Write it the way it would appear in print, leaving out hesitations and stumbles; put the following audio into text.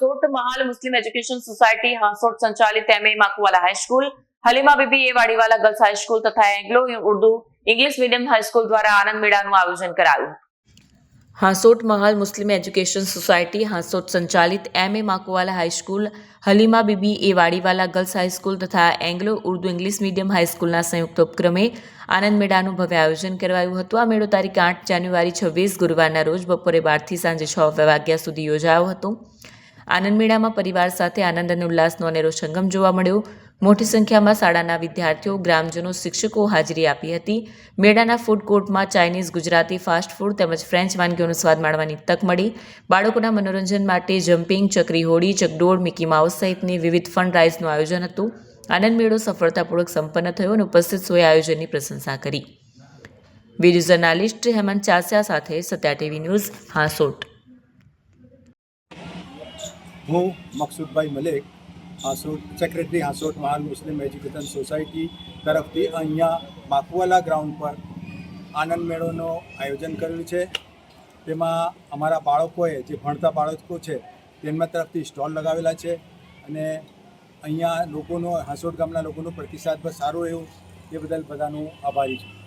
हांसोट महाल मुस्लिम education society Hansot संचालित MA Makuwala high school, Halima Bibi A Wadiwala girls high school तथा Anglo Urdu English medium high school द्वारा आनंद मेळाનું आयोजन कराયું। हांसोट महल मुस्लिम education society Hansot संचालित MA Makuwala high school, Halima Bibi A Wadiwala girls high school तथा Anglo Urdu English medium high स्कूलના સંયુક્ત ઉપક્રમે આનંદ મેળાનું ભવ્ય આયોજન કરાયું હતું। આ મેળો તારીખ 8 જાન્યુઆરી 26 ગુરુવારના રોજ બપોરે 12 થી સાંજે 6 વાગ્યા સુધી યોજાયો હતો। આનંદ મેળામાં પરિવાર સાથે આનંદ અને ઉલ્લાસનો અનેરો સંગમ જોવા મળ્યો। મોટી સંખ્યામાં શાળાના વિદ્યાર્થીઓ, ગ્રામજનો, શિક્ષકો હાજરી આપી હતી। મેળાના ફૂડ કોર્ટમાં ચાઇનીઝ, ગુજરાતી, ફાસ્ટ ફૂડ તેમજ ફ્રેન્ચ વાનગીઓનો સ્વાદ માણવાની તક મળી। બાળકોના મનોરંજન માટે જમ્પિંગ, ચકરી હોડી, ચકડોળ, મિકી માઉસ સહિતની વિવિધ ફન રાઇડ્સનું આયોજન હતું। આનંદ મેળો સફળતાપૂર્વક સંપન્ન થયો અને ઉપસ્થિત સૌએ આયોજનની પ્રશંસા કરી। વિડીયો જર્નાલિસ્ટ હેમંત ચાસિયા સાથે સત્યા ટીવી ન્યૂઝ હાંસોટ। હું મકસૂદભાઈ મલેક, હાંસોટ સેક્રેટરી હાંસોટ મહાલ મુસ્લિમ એજ્યુકેશન સોસાયટી તરફથી અહીંયા માકુવાલા ગ્રાઉન્ડ પર આનંદ મેળોનો આયોજન કરેલું છે। તેમાં અમારા બાળકોએ જે ભણતા બાળકો છે તેમના તરફથી સ્ટોલ લગાવેલા છે અને અહીંયા લોકોનો હાંસોટ ગામના લોકોનો પ્રતિસાદ સારો એવું એ બદલ બધાનું આભારી છું।